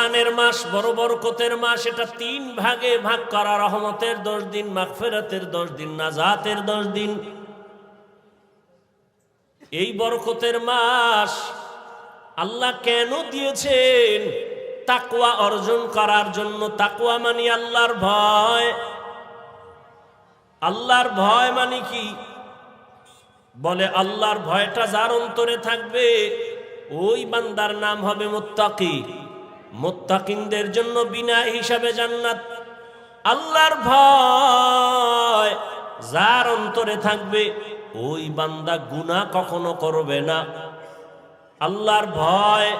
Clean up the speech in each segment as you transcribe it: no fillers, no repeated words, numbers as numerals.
রমজানের মাস বড় বরকতের মাস, এটা 3 ভাগে ভাগ করা, রহমতের 10 দিন, মাগফিরাতের 10 দিন, নাজাতের 10 দিন। এই বরকতের মাস আল্লাহ কেন দিয়েছেন? তাকওয়া অর্জন করার জন্য। তাকওয়া মানে আল্লাহর ভয়। আল্লাহর ভয় মানে কি? বলে আল্লাহর ভয়টা যার অন্তরে থাকবে ওই বান্দার নাম হবে মুত্তাকি। মুত্তাকিনদের জন্য বিনা হিসাবে জান্নাত। আল্লাহর ভয় যার অন্তরে থাকবে ওই বান্দা গুনাহ কখনো করবে না। আল্লাহর ভয়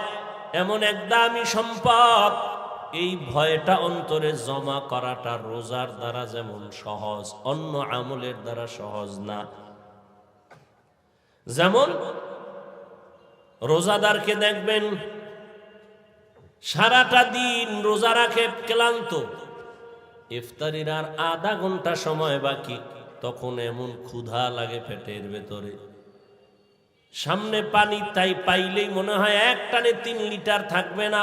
এমন এক দামি সম্পদ, এই ভয়টা অন্তরে জমা করাটা রোজার দ্বারা যেমন সহজ, অন্য আমলের দ্বারা সহজ না। যেমন রোজাদারকে দেখবেন সারাটা দিন রোজা রাখে, ক্লান্ত, ইফতারির আর আধা ঘন্টা সময় বাকি, তখন এমন ক্ষুধা লাগে পেটের ভেতরে, সামনে পানি তাই পাইলেই মনে হয় এক টানে 3 লিটার থাকবে না।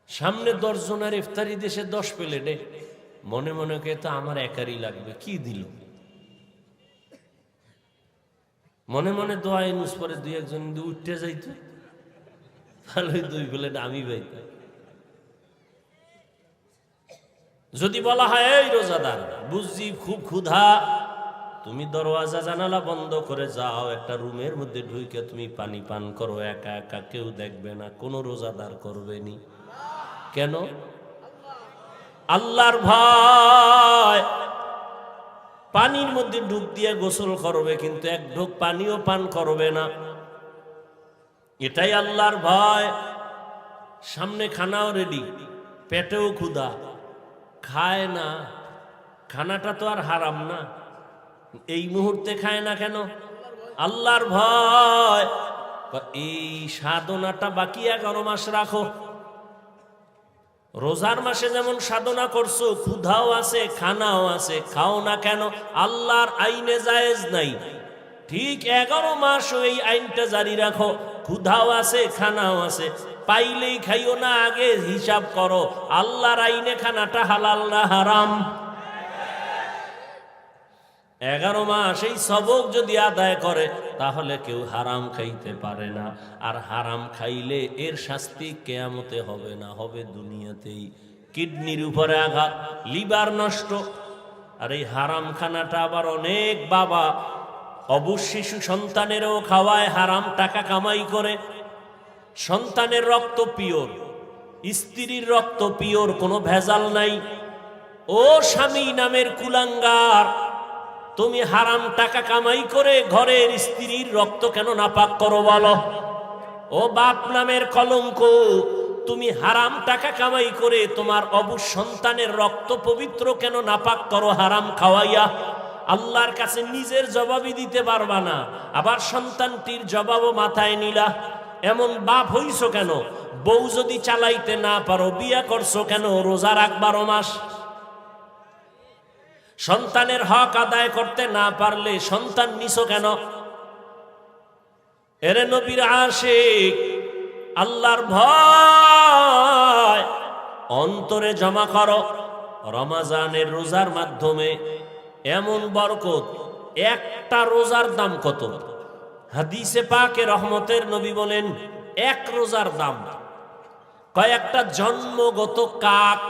সামনে 10 জনের ইফতারি দেশে 10 প্লেটে, মনে মনে কে তো আমার একারই লাগবে, কি দিল। মনে মনে দোয়া ইনুস পরে 2-1 জন উঠতে যাইত, তাহলে 2 প্লেট আমি পাইতাম। যদি বলা হয় এই রোজাদার, বুঝছি খুব ক্ষুধা, তুমি দরওয়াজা জানালা বন্ধ করে যাও, একটা রুমের মধ্যে ঢুকে তুমি পানি পান করো, একা একা, কেউ দেখবে না, কোনো রোজাদার করবে নি। কেন? আল্লাহর ভয়। পানির মধ্যে ডুব দিয়ে গোসল করবে, কিন্তু 1 ঢোক পানিও পান করবে না, এটাই আল্লাহর ভয়। সামনে খানাও রেডি, পেটেও ক্ষুধা, খায় না। খানাটা তো আর হারাম না, এই মুহূর্তে খায় না কেন? আল্লাহর ভয়। এই সাধনাটা বাকি 11 মাস রাখো। রোজার মাসে যেমন সাধনা করছো, ক্ষুধাও আছে, খানাও আছে, খাও না কেন? আল্লাহর আইনে জায়েজ নাই, ঠিক 11 মাস এই আইনটা জারি রাখো। ক্ষুধাও আছে, খানাও আছে, পাইলেই খাইও না, আগে হিসাব করো আল্লাহর আইনে খানাটা হালাল না হারাম। 11 মাস এই সবক যদি আদায় করে তাহলে কেউ হারাম খাইতে পারে না। আর হারাম খাইলে এর শাস্তি কিয়ামতে হবে না, হবে দুনিয়াতেই। কিডনির উপরে আঘাত, লিভার নষ্ট। আর এই হারাম খানাটা আবার অনেক বাবা অবুঝ শিশু সন্তানেরও খাওয়ায়, হারাম টাকা কামাই করে। সন্তানের রক্ত পিওর, স্ত্রীর রক্ত পিওর, কোনো ভেজাল নাই। ও স্বামী নামের কুলাঙ্গার, তুমি হারাম টাকা কামাই করে ঘরের স্ত্রীর রক্ত কেন নাপাক করো বলো? ও বাপ নামের কলঙ্ক, তুমি হারাম টাকা কামাই করে তোমার অবুঝ সন্তানের রক্ত পবিত্র কেন নাপাক করো হারাম খাওয়াইয়া? আল্লাহর কাছে নিজের জবাবই দিতে পারবা না, আবার সন্তানটির জবাবও মাথায় নিলা। এমন বাপ হইছো কেন? বউ যদি চালাইতে না পারো বিয়া করছো কেন? রোজা রাখ 12 মাস। সন্তানের হক আদায় করতে না পারলে সন্তান নিছো কেন? এরে নবীর আশিক, আল্লাহর ভয় অন্তরে জমা করো। রমজানের রোজার মাধ্যমে এমন বরকত, একটা রোজার দাম কত? হাদিসে পাকে রহমতের নবী বলেন 1 রোজার দাম কয়েকটা জন্মগত কাক।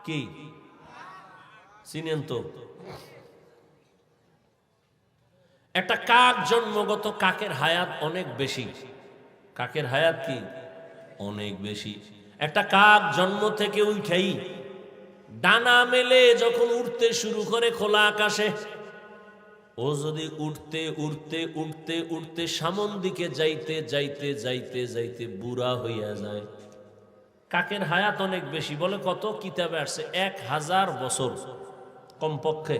কি চিনেন তো? একটা কাক, জন্মগত কাকের হায়াত অনেক বেশি। কাকের হায়াত কি? অনেক বেশি। একটা কাক জন্ম থেকে উঠেই ডানা মেলে যখন উঠতে শুরু করে খোলা আকাশে, ও যদি উঠতে উঠতে উঠতে উঠতে সামন দিকে যাইতে যাইতে যাইতে যাইতে বুড়া হইয়া যায়, কাকের হায়াত অনেক বেশি। বলে কত? কিতাবে আসছে 1000 বছর কমপক্ষে।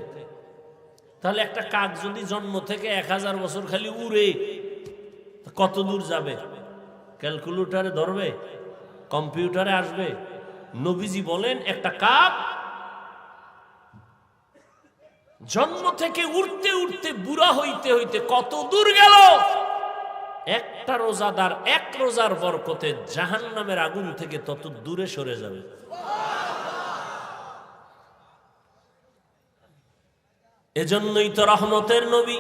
তাহলে একটা কাক যদি জন্ম থেকে 1000 বছর খালি উড়ে, কত দূর যাবে? ক্যালকুলেটরে ধরবে? কম্পিউটারে আসবে? নবীজি বলেন একটা কাক জন্ম থেকে উঠতে উঠতে বুড়া হইতে হইতে কত দূর গেল? একটা রোজাদার এক রোজার বরকতে জাহান্নামের আগুন থেকে তত দূরে সরে যাবে। এজন্যই তো রহমতের নবী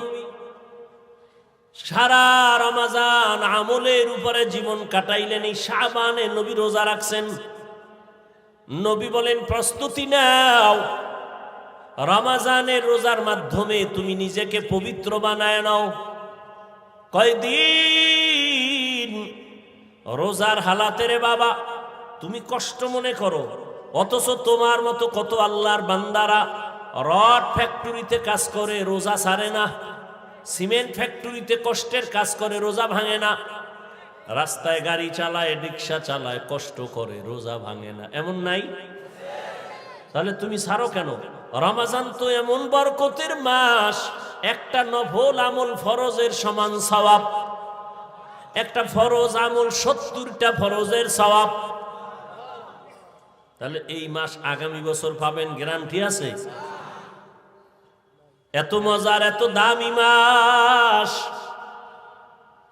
সারা রমজান আমলের উপরে জীবন কাটাইলেন। এই শাবানে নবী রোজা রাখছেন। নবী বলেন, প্রস্তুতি নাও, রমজানের রোজার মাধ্যমে তুমি নিজেকে পবিত্র বানায় নাও। কয়দিন রোজার হালাতে রে বাবা তুমি কষ্ট মনে করো, অথচ তোমার মতো কত আল্লাহর বান্দারা রড ফ্যাক্টরিতে কাজ করে রোজা ছাড়ে না, সিমেন্ট ফ্যাক্টরিতে কষ্টের কাজ করে রোজা ভাঙে না, রাস্তায় গাড়ি চালায় রিক্সা চালায় কষ্ট করে রোজা ভাঙে না, এমন নাই? তাহলে তুমি ছাড়ো কেন? রমজান তো এমন বরকতের মাস, একটা নফল আমল ফরজের সমান সওয়াব, একটা ফরজ আমল 70টা ফরজের সওয়াব। তাহলে এই মাস আগামী বছর পাবেন, গ্যারান্টি আছে? এত মজার এত দামি মাস,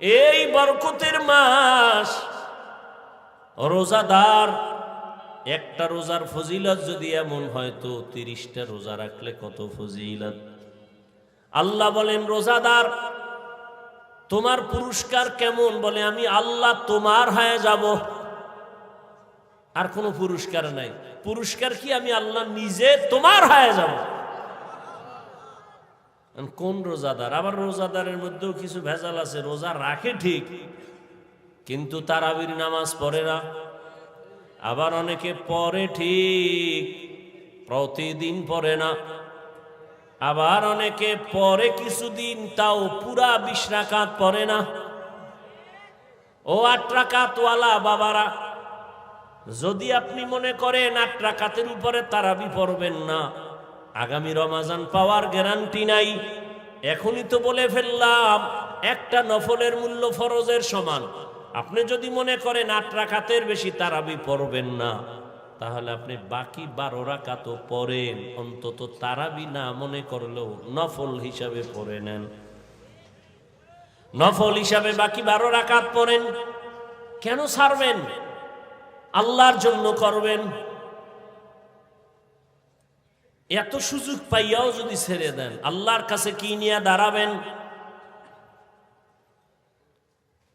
এই বরকতের মাস, রোজাদার একটা রোজার ফজিলত যদি এমন হয় তো 30টা রোজা রাখলে কত ফজিলত। আল্লাহ বলেন, রোজাদার তোমার পুরস্কার কেমন? বলে, আমি আল্লাহ তোমার হয়ে যাব, আর কোনো পুরস্কার নাই। পুরস্কার কি? আমি আল্লাহ নিজে তোমার হয়ে যাব। কোন রোজাদার? আবার রোজাদারের মধ্যেও কিছু ভেজাল আছে। রোজা রাখে ঠিক, কিন্তু তারাবির নামাজ পড়ে না। আবার অনেকে পড়ে ঠিক, প্রতিদিন পড়ে না। আবার অনেকে পড়ে কিছুদিন, তাও পুরা 20 রাকাত পড়ে না। ও 8 রাকাতওয়ালা বাবারা, যদি আপনি মনে করেন 8 রাকাতের উপরে তারাবি পড়বেন না, আগামী রমজান পাওয়ার গ্যারান্টি নাই। এখনই তো বলে ফেললাম, একটা নফলের মূল্য ফরজের সমান। আপনি যদি মনে করেন 8 রাকাতের বেশি তারাবি পড়বেন না, তাহলে আপনি বাকি 12 রাকাতও পড়েন, অন্তত তারাবি না মনে করলেও নফল হিসাবে পড়ে নেন। নফল হিসাবে বাকি 12 রাকাত পড়েন। কেন ছাড়বেন? আল্লাহর জন্য করবেন। এত সুযোগ পাইয়াও যদি ছেড়ে দেন, আল্লাহর কাছে কি নিয়ে দাঁড়াবেন?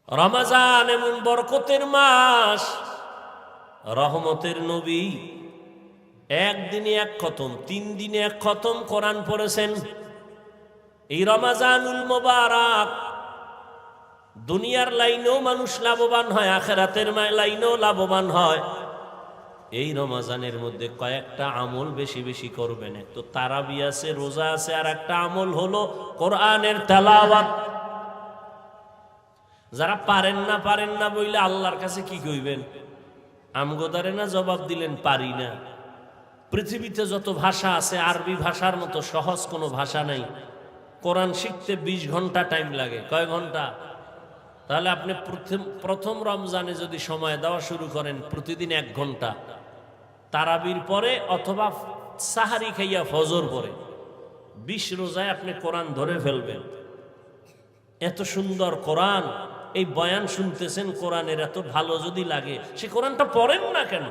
রমজান এমন বরকতের মাস, রহমতের নবী একদিনে 1 খতম, 3 দিনে 1 খতম কোরআন পড়েছেন। এই রমজানুল মোবারক দুনিয়ার লাইনেও মানুষ লাভবান হয়, আখিরাতের লাইনেও লাভবান হয়। এই রমজানের মধ্যে কয়েকটা আমল বেশি বেশি করবেন। এক তো তারাবি আছে, রোজা আছে, আর একটা আমল হলো কোরআনের তেলাওয়াত। যারা পারেন না বইলে আল্লাহর কাছে কি কইবেন? আমগোদারে না জবাব দিলেন পারি না। পৃথিবীতে যত ভাষা আছে, আরবি ভাষার মতো সহজ কোনো ভাষা নাই। কোরআন শিখতে 20 ঘন্টা টাইম লাগে। কয় ঘন্টা? তাহলে আপনি প্রথম রমজানে যদি সময় দেওয়া শুরু করেন, প্রতিদিন 1 ঘন্টা, তারাবির পরে অথবা সাহারি খাইয়া ফজর পরে 20 রোজায় আপনি কোরআন ধরে ফেলবেন। এত সুন্দর কোরআন, এই বয়ান শুনতেছেন কোরআনের, এত ভালো যদি লাগে, সে কোরআনটা পড়েন না কেন?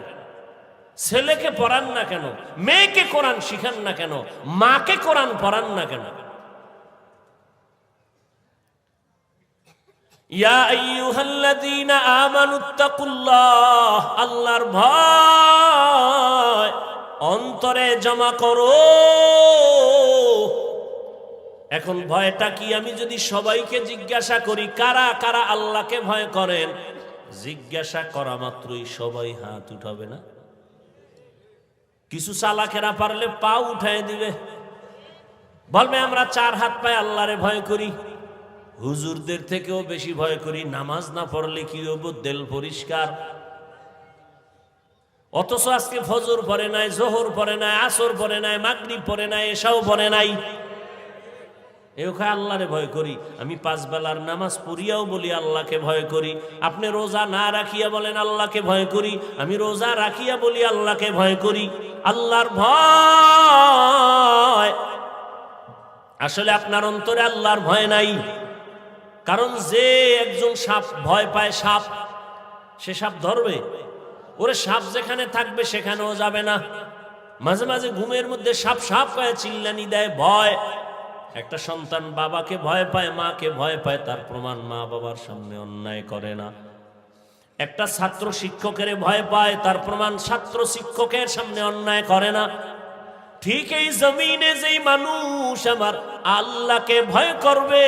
ছেলেকে পড়ান না কেন? মেয়েকে কোরআন শিখান না কেন? মাকে কোরআন পড়ান না কেন? ইয়া আইয়ুহাল্লাযীনা আমানুত্তাকুল্লাহ, আল্লাহর ভয় অন্তরে জমা করো। এখন ভয়টা কি? আমি যদি সবাইকে জিজ্ঞাসা করি কারা কারা আল্লাহকে ভয় করেন, জিজ্ঞাসা করা মাত্রই সবাই হাত উঠাবে না? কিছু চালাকেরা পারলে পা উঠায় দিবে, বলবে আমরা 4 হাত পায়ে আল্লাহরে ভয় করি, হুজুরদের থেকেও বেশি ভয় করি, নামাজ না পড়লে কি হবো, দিল পরিষ্কার। অথচ আজকে ফজর পড়ে নাই, জোহর পড়ে নাই, আসর পড়ে নাই, মাগরিব পড়ে নাই, এশাও পড়ে নাই। এখানে আল্লাহরে ভয় করি। আমি 5 বেলার নামাজ পড়িয়াও বলি আল্লাহকে ভয় করি। আপনি রোজা না রাখিয়া বলেন আল্লাহকে ভয় করি, আমি রোজা রাখিয়া বলি আল্লাহকে ভয় করি। আল্লাহর ভয়, আসলে আপনার অন্তরে আল্লাহর ভয় নাই। কারণ যে একজন সাপ ভয় পায় সাপ, সে সাপ ধরবে? ওরে সাপ যেখানে থাকবে সেখানেও যাবে না। মাঝে মাঝে ঘুমের মধ্যে সাপ সাপ পায় চিল্লানি দেয়, ভয়। একটা সন্তান বাবাকে ভয় পায়, মাকে ভয় পায়, তার প্রমাণ মা বাবার সামনে অন্যায় করে না। একটা ছাত্র শিক্ষকের ভয় পায়, তার প্রমাণ ছাত্র শিক্ষকের সামনে অন্যায় করে না। ঠিক এই জমিনে যেই মানুষ আমার আল্লাহকে ভয় করবে,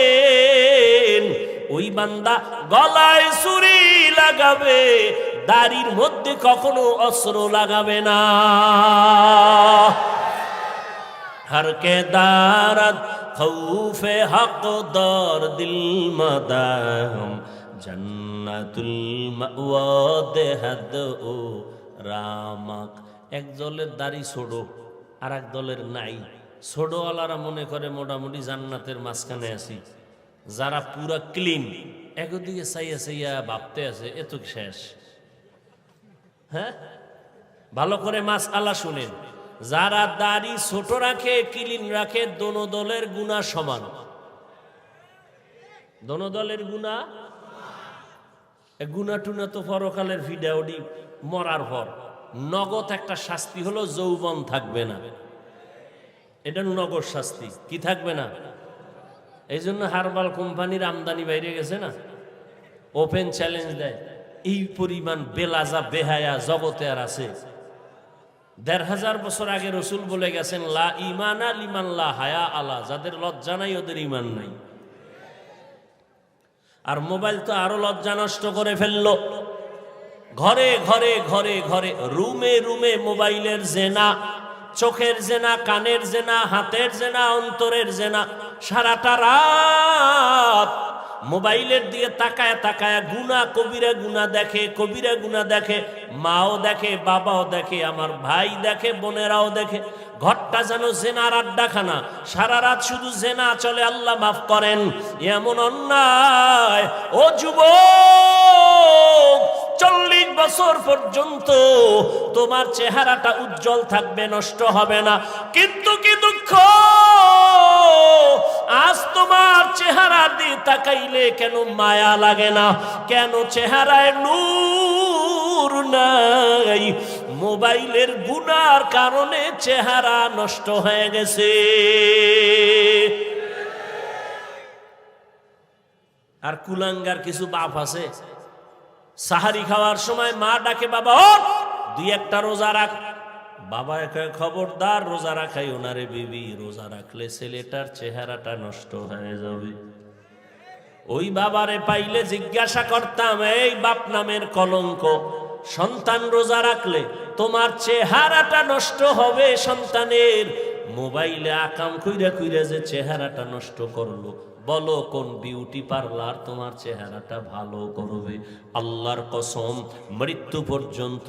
ওই বান্দা গলায় ছুরি লাগাবে, দাড়ির মধ্যে কখনো অস্ত্র লাগাবে না। हर के दारत खौफे हक दर दिल मदाम जन्नतुल मावा देहद ओ रामक। এক দলের দাড়ি ছোড়ো, আর এক দলের নাই। ছোড়োওয়ালারা মনে করে মোটামুটি জান্নাতের মাঝখানে আছি, যারা পুরা ক্লিন একদিকে চাইয়া চাইয়া ভাবতে আছে এত শেষ। হ্যাঁ, ভালো করে মাসআলা শুনেন। যারা দাড়ি ছোট রাখে, ক্লিন রাখে, দোনো দলের গুনাহ সমান। দোনো দলের গুনাহ, গুনাহ টুনা তো পরকালের ভিডিওটি মরার পর নগদ একটা শাস্তি হলো যৌবন থাকবে না। এটা নগদ শাস্তি, কি থাকবে না? এই জন্য হারবাল কোম্পানির আমদানি বাইরে গেছে না, ওপেন চ্যালেঞ্জ দেয়। এই পরিমাণ বেলাজা বেহায়া জগতে আর আছে? ১৫০০ বছর আগে রসুল বলে গেছেন, লা ইমানা লিমান লা হায়া আলা, যাদের লজ্জা নাই ওদের ইমান নাই। আর মোবাইল তো আরো লজ্জা নষ্ট করে ফেললো। ঘরে ঘরে ঘরে ঘরে, রুমে রুমে মোবাইলের জেনা, চোখের জেনা, কানের জেনা, হাতের জেনা, অন্তরের জেনা। সারাটা রাত মোবাইলের দিকে তাকায় তাকায় গুনাহ, কবিরা গুনাহ দেখে, কবিরা গুনাহ দেখে। মাও দেখে, বাবাও দেখে, আমার ভাই দেখে, বোনেরাও দেখে। ঘরটা যেন জেনার আড্ডাখানা, সারা রাত শুধু জেনা চলে। আল্লাহ মাফ করেন, এমন অন্যায়। ও যুবক, ৪০ বছর পর্যন্ত তোমার চেহারাটা উজ্জ্বল থাকবে, নষ্ট হবে না। কিন্তু কি দুঃখ, আজ তোমার চেহারা দিয়ে তাকাইলে কেন মায়া লাগে না? কেন চেহারায় নূর নাই? মোবাইলের গুনার কারণে চেহারা নষ্ট হয়ে গেছে। আর কুলাঙ্গার কিছু বাপ আছে, সাহারি খাওয়ার সময় মা ডাকে, বাবা ওঠ, ২-১টা রোজা রাখ। বাবা একা, খবরদার রোজা রাখাই ওনারে বিবি, রোজা রাখলে ছেলেটার চেহারাটা নষ্ট হয়ে যাবে। ওই বাবারে পাইলে জিজ্ঞাসা করতাম, এই বাপ নামের কলঙ্ক, সন্তান রোজা রাখলে তোমার চেহারাটা নষ্ট হবে সন্তানের। মোবাইলে আকাম কইরা কইরা যে চেহারাটা নষ্ট করলো, বলো কোন বিউটি পার্লার তোমার চেহারাটা ভালো করবে? আল্লাহর কসম, মৃত্যু পর্যন্ত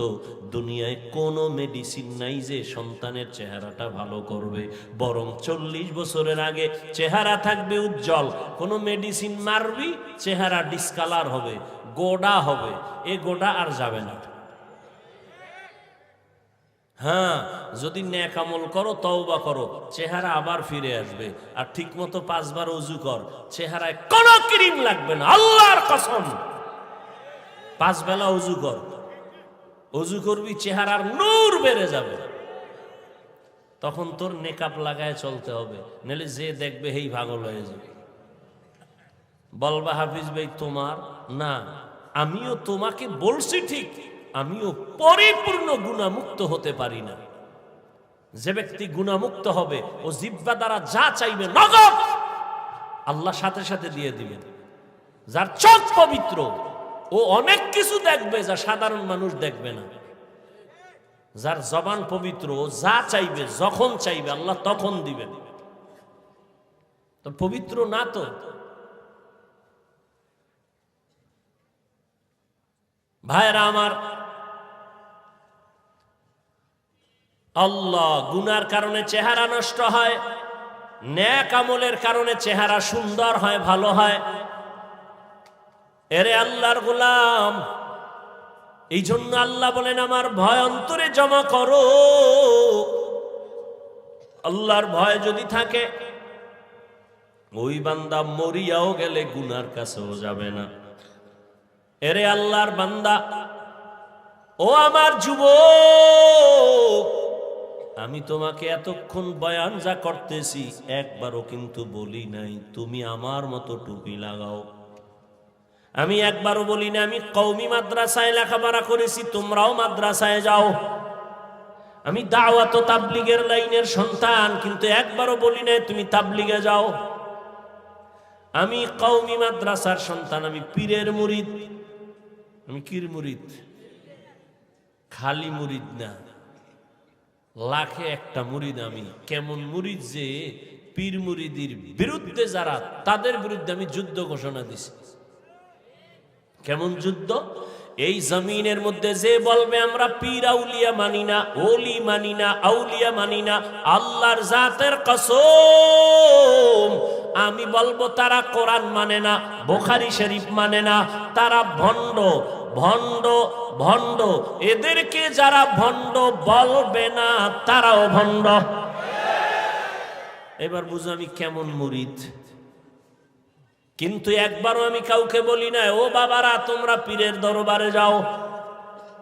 দুনিয়ায় কোনো মেডিসিন নাই যে সন্তানের চেহারাটা ভালো করবে। বরং ৪০ বছরের আগে চেহারা থাকবে উজ্জ্বল। কোনো মেডিসিন মারবি, চেহারা ডিসকালার হবে, গোডা হবে, এ গোডা আর যাবে না। হ্যাঁ, যদি নেক আমল করো, তওবা করো, চেহারা আবার ফিরে আসবে। আর ঠিক মতো ৫ বার ওযু কর, চেহারায় কোনো ক্রিম লাগবে না, আল্লাহর কসম। ৫ বেলা ওযু কর, ওযু করবি, চেহারার নূর বেড়ে যাবে। তখন তোর নেকাব লাগায় চলতে হবে, নাহলে যে দেখবে হেই পাগল হয়ে যাবে। বলবা হাফিজ ভাই তোমার না, আমিও তোমাকে বলছি ঠিক, আমিও পরিপূর্ণ গুনাহমুক্ত হতে পারি না। যে ব্যক্তি গুনাহমুক্ত হবে, ও জিহ্বা দ্বারা যা চাইবে নগদ আল্লাহ সাথে সাথে দিয়ে দিবেন। যার চোখ পবিত্র, ও অনেক কিছু দেখবে যা সাধারণ মানুষ দেখবে না। যার জবান পবিত্র, ও যা চাইবে যখন চাইবে আল্লাহ তখন দিবেন। তো পবিত্র না তো। ভাইরা আমার, আল্লাহ, গুনার কারণে চেহারা নষ্ট হয়, নেক আমলের কারণে চেহারা সুন্দর হয়, ভালো হয়। এরে আল্লাহর গোলাম, এই জন্য আল্লাহ বলেন, আমার ভয় অন্তরে জমা করো। আল্লাহর ভয় যদি থাকে, ওই বান্দা মরিয়াও গেলে গুনার কাছেও যাবে না। এরে আল্লাহর বান্দা, ও আমার যুবক, আমি তোমাকে এতক্ষণ বয়ান যা করতেছি একবারও কিন্তু বলি নাই তুমি আমার মতো টুপি লাগাও। আমি একবারও বলি না আমি কওমি মাদ্রাসায় লেখাপড়া করেছি, তোমরাও মাদ্রাসায় যাও। আমি দাওয়াত ও তাবলীগের লাইনের সন্তান, কিন্তু একবারও বলি না তুমি তাবলীগে যাও। আমি কওমি মাদ্রাসার সন্তান, আমি পীরের মুরিদ। আমি কির মুরিদ? খালি মুরিদ না, লাখে একটা মুরিদ আমি। কেমন মুরিদ যে পীর মুরিদির বিরুদ্ধে যারা, তাদের বিরুদ্ধে আমি যুদ্ধ ঘোষণা দিছি। কেমন যুদ্ধ? এই জমিনের মধ্যে যে বলবে আমরা পীর আউলিয়া মানি না, ওলি মানি না, আউলিয়া মানি না, আল্লাহর জাতের কসম আমি বলবো তারা কোরআন মানে না, বুখারী শরীফ মানে না, তারা ভণ্ড ভণ্ড ভণ্ড। এদেরকে যারা ভণ্ড বলবে না তারাও ভণ্ড। এবার বুঝো আমি কেমন মুরিদ। কিন্তু একবারও আমি কাউকে বলি না ও বাবারা তোমরা পীরের দরবারে যাও।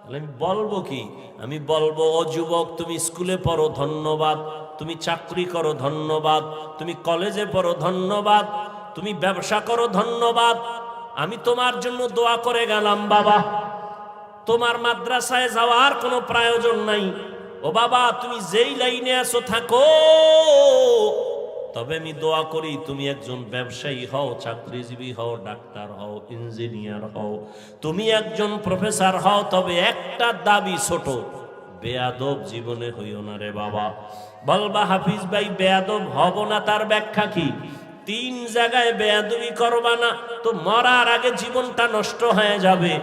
আমি বলবো কি? আমি বলবো ও যুবক, তুমি স্কুলে পড়ো ধন্যবাদ, তুমি চাকরি করো ধন্যবাদ, তুমি কলেজে পড়ো ধন্যবাদ, তুমি ব্যবসা করো ধন্যবাদ, আমি তোমার জন্য দোয়া করে গেলাম বাবা। তোমার মাদ্রাসায় যাওয়ার কোনো প্রয়োজন নাই। ও বাবা তুমি যেই লাইনে আছো থাকো, তবে আমি দোয়া করি তুমি একজন ব্যবসায়ী হও, চাকরিজীবী হও, ডাক্তার হও, ইঞ্জিনিয়ার হও, তুমি একজন প্রফেসর হও। তবে একটা দাবি ছোট, বেয়াদব জীবনে হইও না রে বাবা। বলবা হাফিজ ভাই বেয়াদব হব না, তার ব্যাখ্যা কি? 3 জায়গায় বেয়াদবি করবা না তো মরার আগে জীবনটা নষ্ট হয়ে যাবে।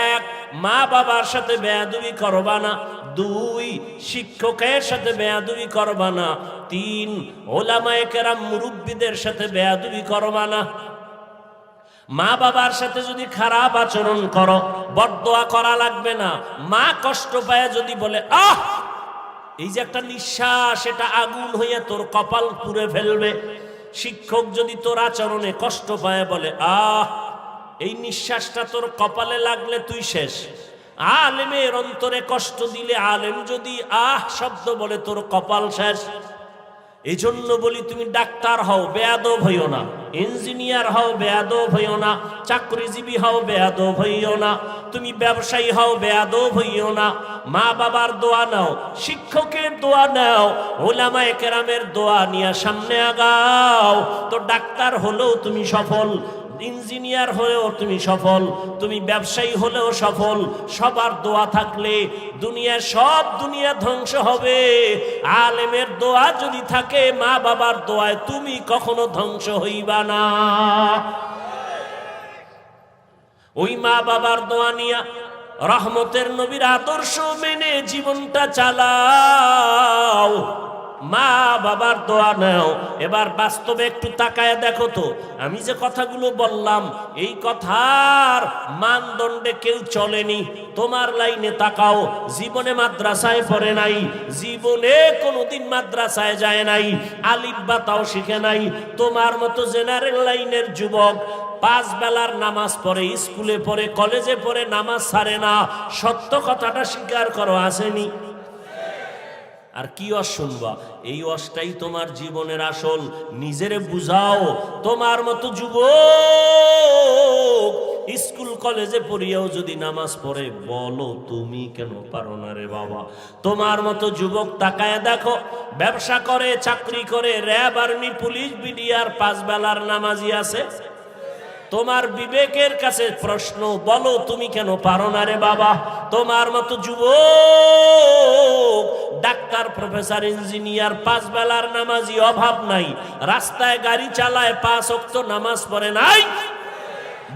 1, মা বাবার সাথে বেয়াদবি করবা না। 2, শিক্ষকের সাথে বেয়াদবি করবা না। 3, ওলামায়ে কেরাম মুরব্বীদের সাথে বেয়াদবি করবা না। মা বাবার সাথে যদি খারাপ আচরণ করো, বদদোয়া করা লাগবে না। মা কষ্ট পায় যদি বলে আহ, এই যে একটা নিঃশ্বাস, এটা আগুন হইয়া তোর কপাল পুড়ে ফেলবে। শিক্ষক যদি তোর আচরণে কষ্ট পায় বলে আহ, এই নিঃশ্বাসটা তোর কপালে লাগলে তুই শেষ। আলেমের অন্তরে কষ্ট দিলে, আলেম যদি আহ শব্দ বলে তোর কপাল শেষ। এই জন্য বলি তুমি ডাক্তার হও বেয়াদব হইও না, ইঞ্জিনিয়ার হও বেয়াদব হইও না, চাকরিজীবী হও বেয়াদব হইও না, তুমি ব্যবসায়ী হও বেয়াদব হইও না। মা বাবার দোয়া নাও, শিক্ষকের দোয়া নাও, ওলামায়ে কেরামের দোয়া নিয়ে সামনে আগাও। তো ডাক্তার হলেও তুমি সফল, ইঞ্জিনিয়ার হলেও তুমি সফল, তুমি ব্যবসায়ী হলেও সফল। সবার দোয়া থাকলে দুনিয়া, সব দুনিয়া ধ্বংস হবে। আলেমের দোয়া যদি থাকে, মা বাবার দোয়ায় তুমি কখনো ধ্বংস হইবা না। ওই মা বাবার দোয়া নিয়া রহমতের নবীর আদর্শ মেনে জীবনটা চালাও। মা বাবার দোয়া নাও। এবার বাস্তবে একটু তাকায় দেখো তো, আমি যে কথাগুলো বললাম এই কথার মানদণ্ডে কেউ চলেনি। তোমার লাইনে তাকাও, জীবনে মাদ্রাসায় পড়ে নাই, জীবনে কোনোদিন মাদ্রাসায় যায় নাই, আলিফ বা তাও শিখে নাই। তোমার মতো জেনারেল লাইনের যুবক 5 বেলার নামাজ পড়ে, স্কুলে পড়ে, কলেজে পড়ে, নামাজ ছাড়ে না। সত্য কথাটা স্বীকার করো, আসেনি? আর কি ওয়াজ শুনবা? এই ওয়াজটাই তোমার জীবনের আসল। নিজেরে বুঝাও। তোমার মতো যুবক স্কুল কলেজে পড়িয়াও যদি নামাজ পড়ে, বলো তুমি কেন পারো না রে বাবা? তোমার মতো যুবক তাকায় দেখো, ব্যবসা করে, চাকরি করে, র্যাব, আর্মি, পুলিশ, বিডিআর, 5 বেলার নামাজি আছে। তোমার বিবেকের কাছে প্রশ্ন, বলো তুমি কেন পারো না রে বাবা? তোমার মতো যুবক ডাক্তার, প্রফেসর, ইঞ্জিনিয়ার, 5 বেলার নামাজি অভাব নাই, রাস্তায় গাড়ি চালায়, 5 ওয়াক্ত নামাজ পড়ে নাই,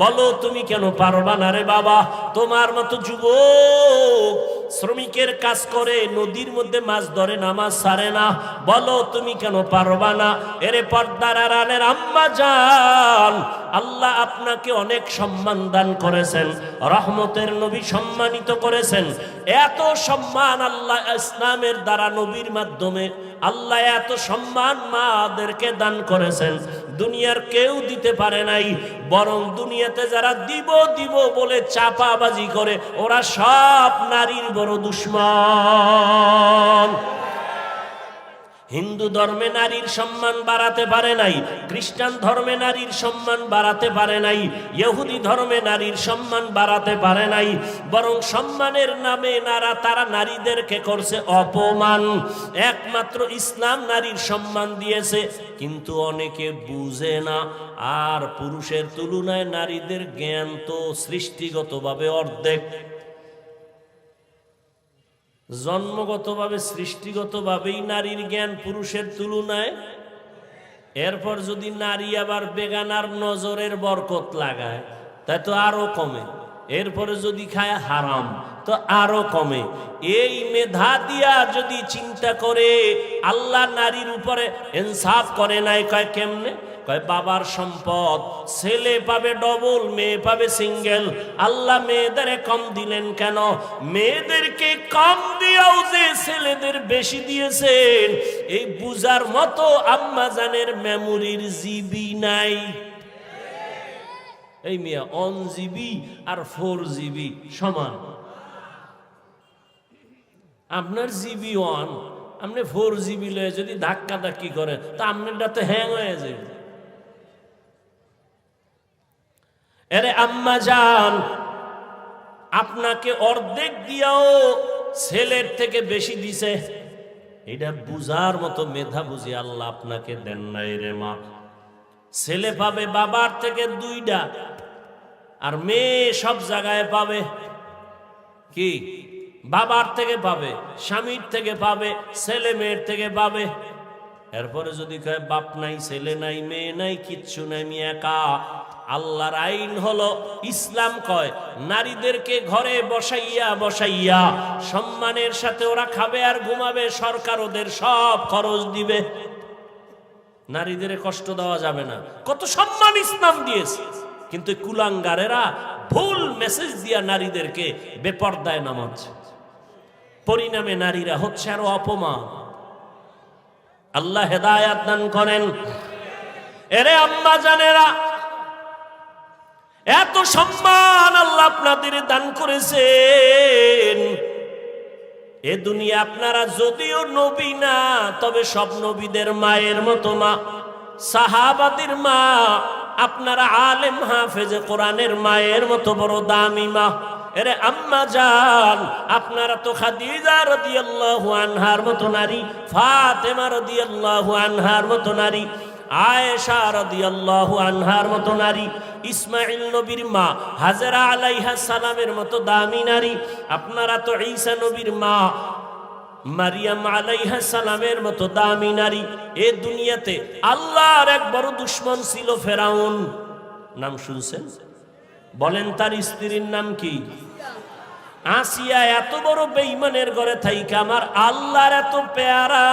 বলো তুমি কেন পারবা না রে বাবা? তোমার মতো যুবক শ্রমিকের কাজ করে, নদীর মধ্যে মাছ ধরে, নামাজ ছাড়ে না, বলো তুমি কেন পারবা না? এরে পর্দার আড়ালের আম্মা জান, আল্লাহ আপনাকে অনেক সম্মান দান করেছেন, রহমতের নবী সম্মানিত করেছেন। এত সম্মান আল্লাহ ইসলামের দ্বারা, নবীর মাধ্যমে আল্লাহ এত সম্মান মাদেরকে দান করেছেন। দুনিয়ার কেউ দিতে পারে নাই। বরং দুনিয়াতে যারা দিব দিব বলে চাপাবাজি করে ওরা সব নারীর বড় দুশমন। হিন্দু ধর্মে নারীর সম্মান বাড়াতে পারে নাই, খ্রিস্টান ধর্মে নারীর সম্মান বাড়াতে পারে নাই, ইহুদি ধর্মে নারীর সম্মান বাড়াতে পারে নাই। বরং সম্মানের নামে তারা নারীদেরকে করছে অপমান। একমাত্র ইসলাম নারীর সম্মান দিয়েছে, কিন্তু অনেকে বুঝে না। আর পুরুষের তুলনায় নারীদের জ্ঞান তো সৃষ্টিগতভাবে অর্ধেক, জন্মগতভাবে সৃষ্টিগতভাবেই নারীর জ্ঞান পুরুষের তুলনায়। এরপর যদি নারী আবার বেগানার নজরের বরকত লাগায় তাই তো আরো কমে। এরপরে যদি খায় হারাম তো আরো কমে। এই মেধা দিয়া যদি চিন্তা করে আল্লাহ নারীর উপরে ইনসাফ করে নাই। কয় কেমনে? কয় বাবার সম্পদ ছেলে পাবে ডবল, মেয়ে পাবে সিঙ্গেল। আল্লাহ মেয়েদের কম দিলেন কেন? মেয়েদেরকে কম দিয়েও যে ছেলেদের বেশি দিয়েছেন এই বুঝার মতো আম্মা জানের মেমোরির জিবি নাই। এই মিয়া 1 জিবি আর 4 জিবি সমান। আপনার জিবি 1, আপনি 4 জিবি লয়ে যদি ধাক্কা ধাক্কি করেন তা আপনারটা তো হ্যাং হয়ে যাবে। আরে আম্মা জান, আপনাকে অর্ধেক দিয়াও ছেলের থেকে বেশি দিছে, এটা বুঝার মতো মেধা বুঝি আল্লাহ আপনাকে দেন নাই রে মা। ছেলে পাবে বাবার থেকে 2টা, আর মেয়ে সব জায়গায় পাবে কি? বাবার থেকে পাবে, স্বামীর থেকে পাবে, ছেলে মেয়ের থেকে পাবে। এরপরে যদি কয় বাপ নাই, ছেলে নাই, মেয়ে নাই, কিচ্ছু নাই, আমি একা। আল্লাহর আইন হলো, ইসলাম কয় নারীদেরকে ঘরে বসাইয়া বসাইয়া সম্মানের সাথে ওরা খাবে আর ঘুমাবে, সরকার ওদের সব খরচ দিবে। নারীদের কষ্ট দেওয়া যাবে না। কত সম্মান ইসলাম দিয়েছে, কিন্তু কুলাঙ্গারেরা ভুল মেসেজ দিয়া নারীদেরকে বেপরদায় নামাচ্ছে। পরিণামে নারীরা হচ্ছে আরো অপমান। আল্লাহ হেদায়াত দান করেন। এরে আম্মা জানেরা, এত সম্মান আল্লাহ আপনাদের দান করেছেন। এ দুনিয়া আপনারা যদিও নবী না, তবে সব নবীদের মায়ের মতো মা, সাহাবাদের মা। আপনারা আলেম হাফেজে কোরআনের মায়ের মতো বড় দামি মা। এরে আম্মা জান, আপনারা তো খাদিজা রাদিয়াল্লাহু আনহার মতো নারী, ফাতেমা রাদিয়াল্লাহু আনহার মতো নারী, আয়েশা রাদিয়াল্লাহু আনহার মতো নারী, ইসমাইল নবীর মা হাজেরা আলাইহিস সালামের মতো দামি নারী। আপনারা তো ঈসা নবীর মা মারিয়াম আলাইহিস সালামের মতো দামি নারী। এ দুনিয়াতে আল্লাহর এক বড় দুশমন ছিল ফেরাউন। নাম শুনছেন? বলেন তার স্ত্রীর নাম কি? আসিয়া। এত বড় বেঈমানের ঘরে থাইকা আমার আল্লাহর এত পেয়ারা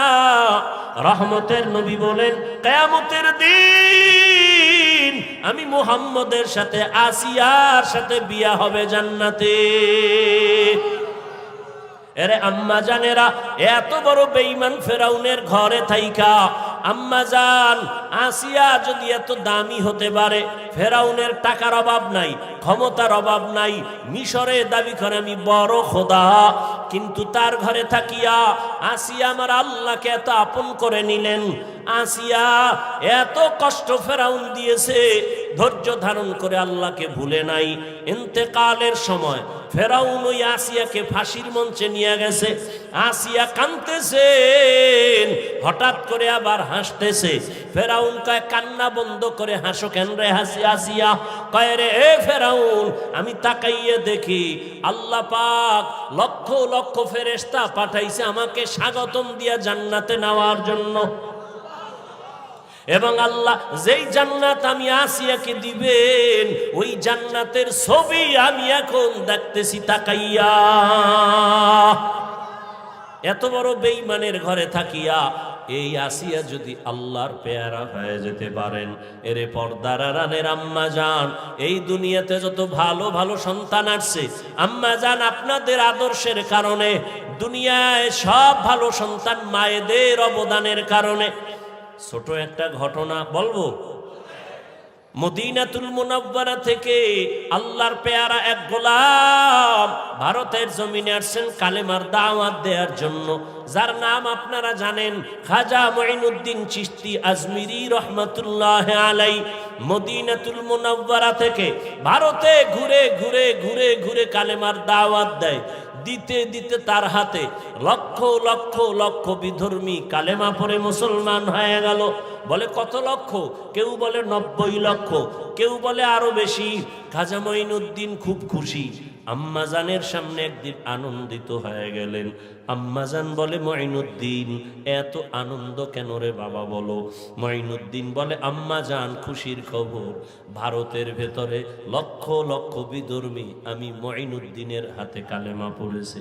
রহমতের নবী বলেন, কিয়ামতের দিন আমি মুহাম্মদের সাথে আসিয়ার সাথে বিয়া হবে জান্নাতে। এরে আম্মা জানেরা, এত বড় বেঈমান ফেরাউনের ঘরে থাইকা আম্মা জান আসিয়া যদি এত দামি হতে পারে, ফেরাউনের টাকার অভাব নাই, ক্ষমতার অভাব নাই, মিশরে দাবি করে আমি বড় খোদা, কিন্তু তার ঘরে থাকিয়া আসিয়া আমার আল্লাহকে এত আপন করে নিলেন। আসিয়া এত কষ্ট ফেরাউন দিয়েছে, ধৈর্য ধারণ করে আল্লাহকে ভুলে নাই। ইন্তেকালের সময় ফেরাউন ওই আসিয়াকে ফাঁসির মঞ্চে নিয়ে গেছে। আসিয়া কাঁদতেছেন, হঠাৎ করে আবার হাসতেছে। ফেরাউন কয়, কান্না বন্ধ করে হাসো কেন রে আসিয়া? কয় রে এ ফেরাউন, আমি তাকাইয়ে দেখি আল্লাহ পাক লক্ষ লক্ষ ফেরেশতা পাঠাইছে আমাকে স্বাগতম দিয়া জান্নাতে নেওয়ার জন্য। এবং আল্লাহ যেই জান্নাত আমি আসিয়াকে দিবেন ওই জান্নাতের ছবি আমি এখন দেখতেছি তাকাইয়া। এত বড় বেঈমানের ঘরে থাকিয়া এই আসিয়া যদি আল্লাহর পেয়ারা হয়ে যেতে পারেন, এরে পর্দার আড়ালের আম্মা জান, এই দুনিয়াতে যত ভালো ভালো সন্তান আসছে আম্মা জান আপনাদের আদর্শের কারণে, দুনিয়ায় সব ভালো সন্তান মায়েদের অবদানের কারণে। ছোট একটা ঘটনা বলবো, মদিনাতুল মুনাওয়ারা থেকে আল্লাহর পেয়ারা এক গোলাম ভারতের জমিনে আসছেন কালেমার দাওয়াত দেওয়ার জন্য, যার নাম আপনারা জানেন, খাজা মুঈনুদ্দিন চিশতি আজমিরি রহমাতুল্লাহ আলাইহি। মদিনাতুল মুনাওয়ারা থেকে ভারতে ঘুরে ঘুরে ঘুরে ঘুরে কালেমার দাওয়াত দেয়। দিতে দিতে তার হাতে লক্ষ লক্ষ লক্ষ বিধর্মী কালেমা পড়ে মুসলমান হয়ে গেল। বলে কত লক্ষ? কেউ বলে 90 লক্ষ, কেউ বলে আরো বেশি। খাজা মুঈনুদ্দিন খুব খুশি। আম্মাজানের সামনে একদিন আনন্দিত হয়ে গেলেন। আম্মাজান বলে, মুঈনুদ্দিন এত আনন্দ কেন রে বাবা বলো? মুঈনুদ্দিন বলে, আম্মাজান খুশির খবর, ভারতের ভেতরে লক্ষ লক্ষ বিধর্মী আমি মুঈনুদ্দিনের হাতে কালেমা পড়েছে।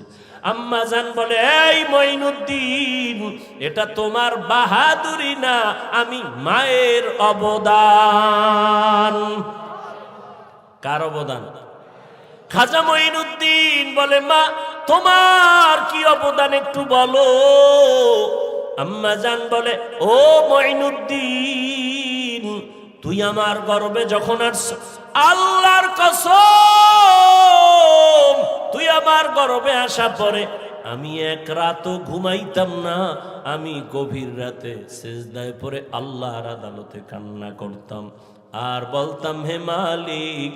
আম্মাজান বলে, এই মুঈনুদ্দিন এটা তোমার বাহাদুরি না, আমি মায়ের অবদান। কার অবদান? খাজা মুঈনুদ্দিন বলে, মা তোমার কি অবদান একটু বলো। আম্মাজান বলে, ও মুঈনুদ্দিন তুই আমার গর্বে যখন আসছ, আল্লাহর কসম তুই আমার গর্বে আসা পরে আমি এক রাতও ঘুমাইতাম না। আমি গভীর রাতে সিজদায় পড়ে আল্লাহর আদালতে কান্না করতাম আর বলতাম, হে মালিক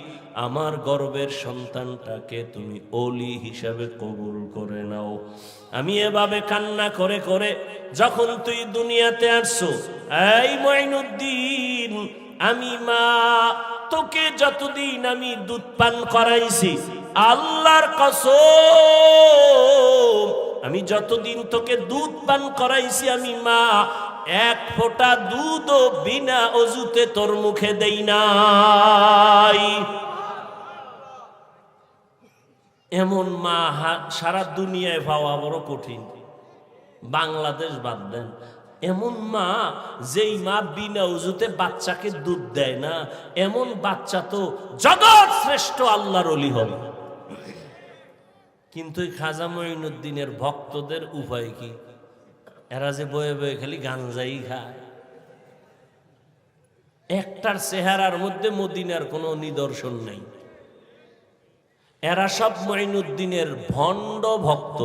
আমার গর্বের সন্তানটাকে তুমি ওলি হিসাবে কবুল করে নাও। আমি এভাবে কান্না করে করে যখন তুই দুনিয়াতে আসছো, এই মুঈনুদ্দিন আমি মা তোকে যতদিন আমি দুধ পান করাইছি, আল্লাহর কসম আমি যতদিন তোকে দুধ পান করাইছি আমি মা এক ফোঁটা দুধও বিনা অজুতে তোর মুখে দেই নাই। এমন মা সারা দুনিয়ায় পাওয়া বড় কঠিন, বাংলাদেশ বাদ দেন। এমন মা যেই মা বিনা অজুতে বাচ্চাকে দুধ দেয় না, এমন বাচ্চা তো জগৎ শ্রেষ্ঠ আল্লাহর ওলি হবে। কিন্তু এই খাজা মুঈনুদ্দিনের ভক্তদের উপায় কি? এরা যে বয়ে বয়ে খালি গাঞ্জাই খায়। একটার চেহারার মধ্যে মদিনার কোনো নিদর্শন নেই। এরা সব মুঈনুদ্দিনের ভণ্ড ভক্ত,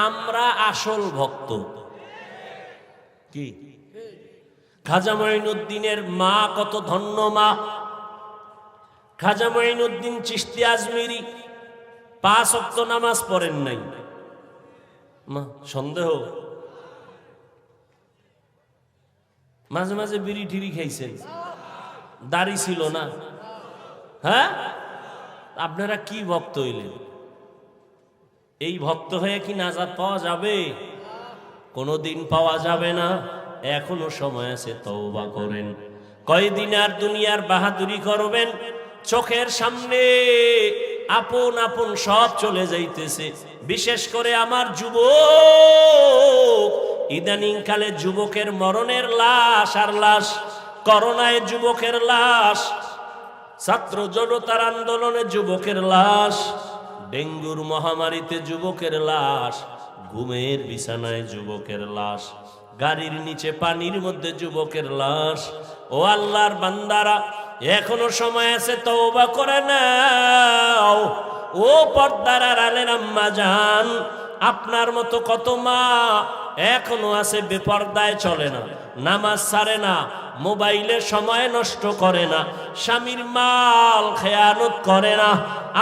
আমরা আসল ভক্ত। কি খাজা মুঈনুদ্দিনের মা কত ধন্য মা! খাজা মুঈনুদ্দিন চিশতি আজমিরি 5 ওয়াক্ত নামাজ পড়েন নাই। মা সন্দেহ? মাঝে মাঝে বিড়ি ঠিড়ি খাইছেন, দাড়ি ছিল না। হ্যাঁ, আপনারা কি ভক্ত হইলেন? এই ভক্ত হয়ে কি নাজাত পাওয়া যাবে? কোনোদিন পাওয়া যাবে না। এখনো সময় আছে, তওবা করেন। কয়দিন আর দুনিয়ার বাহাদুরি করবেন? চোখের সামনে আপন আপন সব চলে যাইতেছে। বিশেষ করে আমার যুবক, ইদানিং কালে যুবকের মরণের লাশ আর লাশ, করোনায় যুবকের লাশ, ছাত্র জনতার আন্দোলনে যুবকের লাশ, ডেঙ্গুর মহামারীতে যুবকের লাশ, ঘুমের বিছানায় যুবকের লাশ, গাড়ির নিচে পানির মধ্যে যুবকের লাশ। ও আল্লাহর বান্দারা, এখনো সময় আছে, তওবা করে নাও। ও পর্দার আড়ালের আম্মা জান, আপনার মতো কত মা এখনো আছে বেপর্দায় চলে না, নামাজ ছাড়ে না, মোবাইলে সময় নষ্ট করে না, স্বামীর মাল খেয়ানত করে না।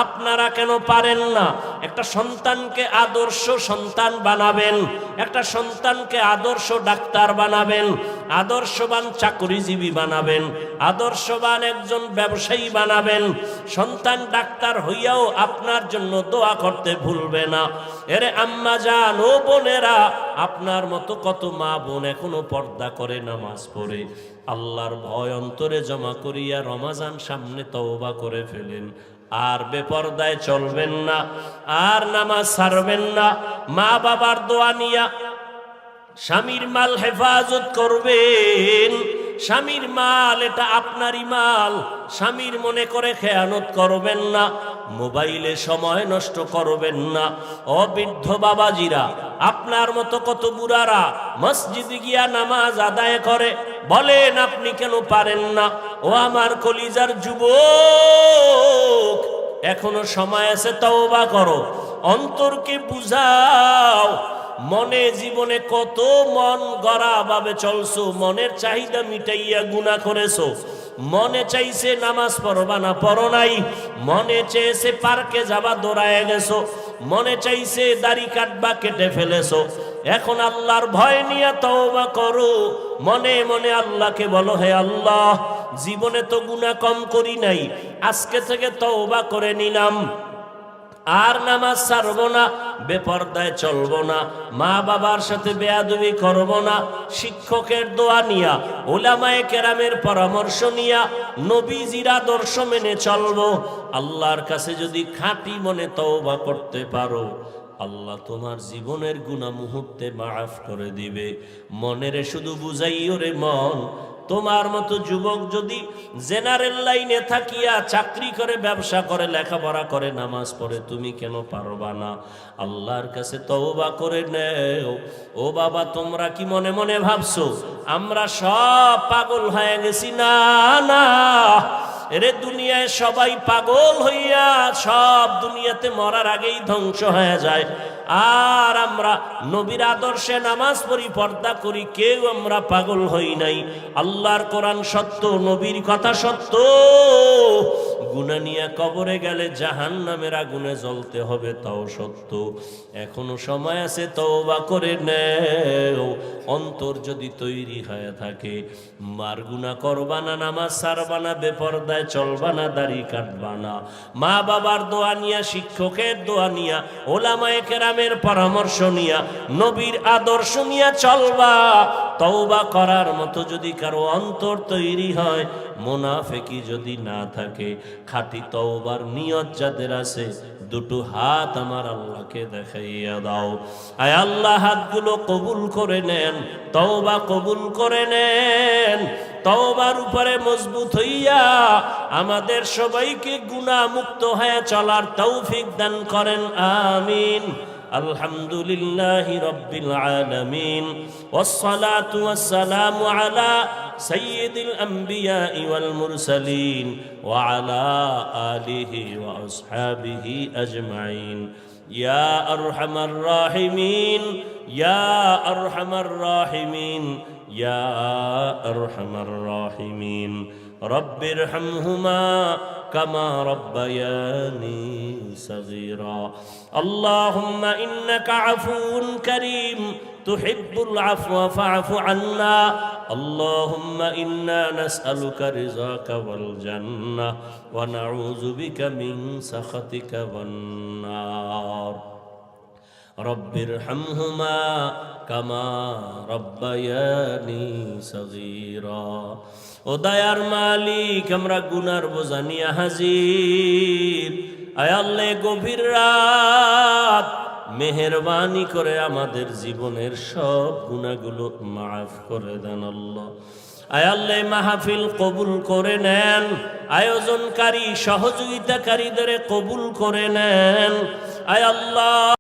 আপনারা কেন পারেন না? একটা সন্তানকে আদর্শ সন্তান বানাবেন, একটা সন্তানকে আদর্শ ডাক্তার বানাবেন, আদর্শবান চাকরিজীবী বানাবেন, আদর্শবান একজন ব্যবসায়ী বানাবেন। সন্তান ডাক্তার হইয়াও আপনার জন্য দোয়া করতে ভুলবে না। এরে আম্মা জান, ও বোনেরা, আপনার মতো কত মা বোন এখনো পর্দা করে, নামাজ পড়ে, আল্লাহর ভয় অন্তরে জমা করিয়া রমাজান সামনে তওবা করে ফেলেন। আর বেপরদায় চলবেন না, আর নামাজ ছাড়বেন না। মা বাবার দোয়া নিয়া স্বামীর মাল হেফাজত করবেন। স্বামীর মাল এটা আপনারই মাল, স্বামীর মনে করে খেয়ানত করবেন না। মোবাইলে সময় নষ্ট করবেন না। অবৃদ্ধ বাবাজিরা, আপনার মতো কত বুড়ারা মসজিদে গিয়া নামাজ আদায় করে, বলেন আপনি কেন পারেন না? ও আমার কলিজার যুবক, এখনো সময় আছে, তওবা করো, অন্তরকে বুঝাও। মনে জীবনে কত মন গড়া ভাবে চলছো, মনের চাহিদা মিটাইয়া গুনাহ করেছো। মনে চাইছে নামাজ পড়বা না, পড়ো নাই। মনে চেয়েছে পার্কে যাবা, দৌড়ায় গেছো। মনে চাইছে দাড়ি কাটবা, কেটে ফেলেছো। এখন আল্লাহর ভয় নিয়ে তওবা করো। মনে মনে আল্লাহকে বলো, হে আল্লাহ, জীবনে তো গুনাহ কম করি নাই, আজকে থেকে তওবা করে নিলাম, আর নামাজ ছাড়বো না, বেপরদায় চলবো না, মা বাবার সাথে বেয়াদবি করবো না, শিক্ষকের দোয়া নিয়া, উলামায়ে কেরামের পরামর্শ নিয়া, নবীজির আদর্শ মেনে চলবো। আল্লাহর কাছে যদি খাঁটি মনে তওবা করতে পারো, আল্লাহ তোমার জীবনের গুনাহ মুহূর্তে মাফ করে দিবে। মনেরে শুধু বুঝাইও রে মন, তোমার মতো যুবক যদি জেনারেল লাইনে থাকিয়া চাকরি করে, ব্যবসা করে, লেখাপড়া করে, নামাজ পড়ে, তুমি কেন পারবা না? আল্লাহর কাছে তওবা করে নেও। ও বাবা, তোমরা কি মনে মনে ভাবছো আমরা সব পাগল হয়ে গেছি? না না, এরে দুনিয়ায় সবাই পাগল হইয়া সব দুনিয়াতে মরার আগেই ধ্বংস হয়ে যায়। আর আমরা নবীর আদর্শে নামাজ পড়ি, পর্দা করি, কেউ আমরা পাগল হই নাই। আল্লাহর কোরআন সত্য, নবীর কথা সত্য। গুনাহ নিয়ে কবরে গেলে জাহান্নামের আগুনে জ্বলতে হবে, তাও সত্য। এখনো সময় আছে, তওবা করে নেও। অন্তর যদি তৈরি হয়ে থাকে, মার গুনাহ করবা না, নামাজ ছাড়বা না, বেপরদায় চলবা না, দাড়ি কাটবা না, মা বাবার দোয়া নিয়া, শিক্ষকের দোয়া নিয়া, ওলামায়ে কেরামের পরামর্শ নিয়া, নবীর আদর্শ নিয়া চলবা। তওবা করার মতো যদি কারো অন্তর তৈরি হয়, মুনাফিকি যদি না থাকে, খাঁটি তওবার নিয়ত যাদের আছে, দুটো হাত আমার আল্লাহকে দেখাইয়া দাও। আয় আল্লাহ, হাতগুলো কবুল করে নেন, তওবা কবুল করে নেন। তওবার উপরে মজবুত হইয়া আমাদের সবাইকে গুনাহ মুক্ত হয়ে চলার তৌফিক দান করেন, আমিন। আলহামদুলিল্লাহি রাব্বিল আলামিন, ওয়াসসালাতু ওয়াসসালামু আলা সাইয়্যিদিল আমবিয়াই ওয়াল মুরসালিন ওয়া আলা আলিহি ওয়া আসহাবিহি আজমাইন। ইয়া আরহামার রাহিমিন, ইয়া আরহামার রাহিমিন, ইয়া আরহামার রাহিমিন। রব্বির হামহুমা কামা রব্বায়ানি সগীরা। আল্লাহুম্মা ইন্নাকা আফুউন কারীম তুহিব্বুল আফওয়া ফা'ফু আন্না। আল্লাহুম্মা ইন্না নাসআলুকা রিযাকা ওয়াল জান্নাহ ওয়া নাউযু বিকা মিন সাখাতিকা ওয়ান নার। রব্বির হামহুমা কামা রব্বায়ানি সগীরা। ও দয়ার মালিক, আমরা গুনার বোঝা নিয়ে হাজির। আয় আল্লাহ, গভীর রাত, মেহেরবানি করে আমাদের জীবনের সব গুনাহগুলো মাফ করে দেন আল্লাহ। আয় আল্লাহ, মাহফিল কবুল করে নেন, আয়োজনকারী সহযোগিতাকারীদের কবুল করে নেন। আয় আল্লাহ,